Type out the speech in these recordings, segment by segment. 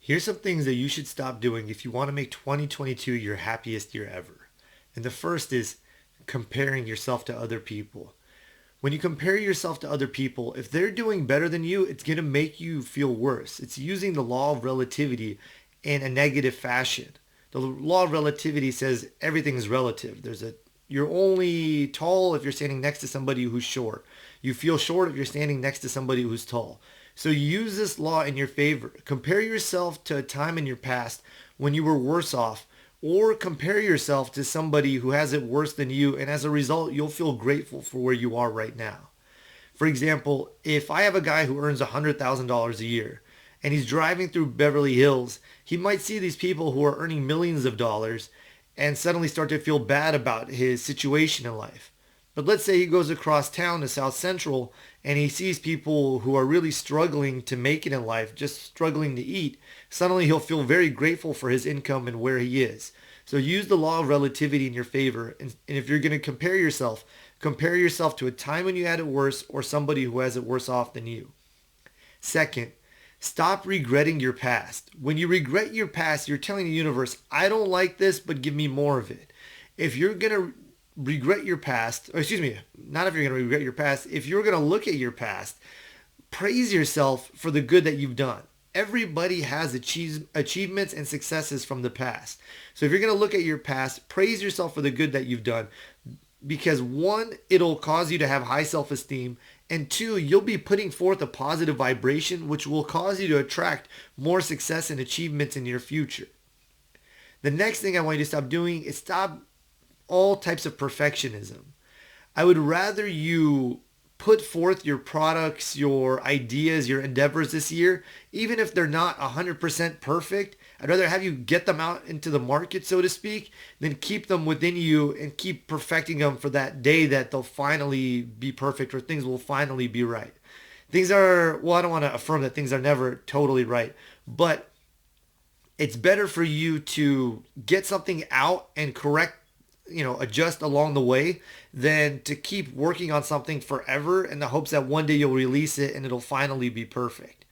Here's some things that you should stop doing if you want to make 2022 your happiest year ever. And the first is comparing yourself to other people. When you compare yourself to other people, if they're doing better than you, it's going to make you feel worse. It's using the law of relativity in a negative fashion. The law of relativity says everything is relative. You're only tall if you're standing next to somebody who's short. You feel short if you're standing next to somebody who's tall. So use this law in your favor. Compare yourself to a time in your past when you were worse off, or compare yourself to somebody who has it worse than you, and as a result, you'll feel grateful for where you are right now. For example, if I have a guy who earns $100,000 a year and he's driving through Beverly Hills, he might see these people who are earning millions of dollars and suddenly start to feel bad about his situation in life. But let's say he goes across town to South Central and he sees people who are really struggling to make it in life, just struggling to eat. Suddenly he'll feel very grateful for his income and where he is. So use the law of relativity in your favor. And if you're going to compare yourself to a time when you had it worse or somebody who has it worse off than you. Second, stop regretting your past. When you regret your past, you're telling the universe, I don't like this, but give me more of it. If you're going to regret your past, or excuse me, not if you're going to regret your past, if you're going to look at your past, praise yourself for the good that you've done. Everybody has achievements and successes from the past. So if you're going to look at your past, praise yourself for the good that you've done. Because one, it'll cause you to have high self-esteem. And two, you'll be putting forth a positive vibration, which will cause you to attract more success and achievements in your future. The next thing I want you to stop doing is stop all types of perfectionism. I would rather you put forth your products, your ideas, your endeavors this year, even if they're not 100% perfect. I'd rather have you get them out into the market, so to speak, than keep them within you and keep perfecting them for that day that they'll finally be perfect or things will finally be right. I don't want to affirm that things are never totally right, but it's better for you to get something out and adjust along the way than to keep working on something forever in the hopes that one day you'll release it and it'll finally be perfect.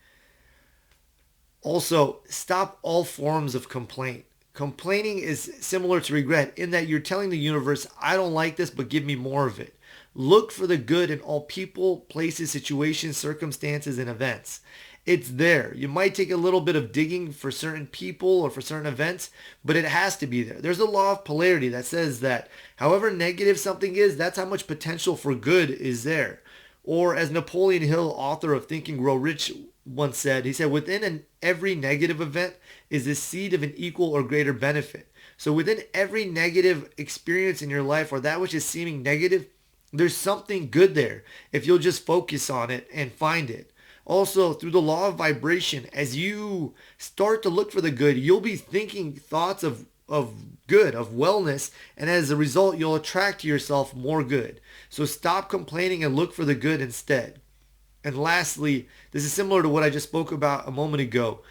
Also, stop all forms of complaint. Complaining is similar to regret in that you're telling the universe, I don't like this, but give me more of it. Look for the good in all people, places, situations, circumstances, and events. It's there. You might take a little bit of digging for certain people or for certain events, but it has to be there. There's a law of polarity that says that however negative something is, that's how much potential for good is there. Or as Napoleon Hill, author of Think and Grow Rich, once said, he said, within every negative event is the seed of an equal or greater benefit. So within every negative experience in your life or that which is seeming negative, there's something good there if you'll just focus on it and find it. Also, through the law of vibration, as you start to look for the good, you'll be thinking thoughts of good, of wellness, and as a result, you'll attract to yourself more good. So stop complaining and look for the good instead. And lastly, this is similar to what I just spoke about a moment ago.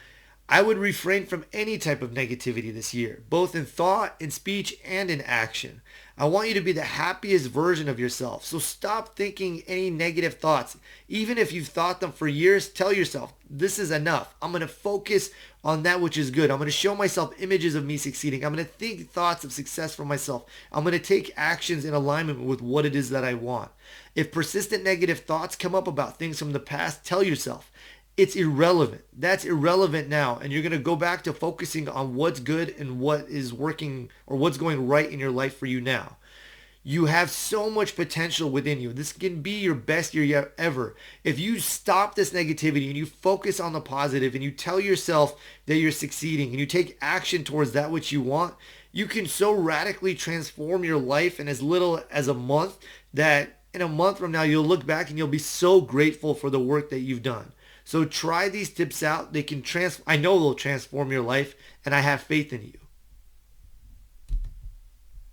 I would refrain from any type of negativity this year, both in thought, in speech, and in action. I want you to be the happiest version of yourself. So stop thinking any negative thoughts. Even if you've thought them for years, tell yourself, this is enough. I'm going to focus on that which is good. I'm going to show myself images of me succeeding. I'm going to think thoughts of success for myself. I'm going to take actions in alignment with what it is that I want. If persistent negative thoughts come up about things from the past, tell yourself, it's irrelevant. That's irrelevant now. And you're going to go back to focusing on what's good and what is working or what's going right in your life for you now. You have so much potential within you. This can be your best year ever. If you stop this negativity and you focus on the positive and you tell yourself that you're succeeding and you take action towards that which you want, you can so radically transform your life in as little as a month that in a month from now, you'll look back and you'll be so grateful for the work that you've done. So try these tips out. I know they'll transform your life, and I have faith in you.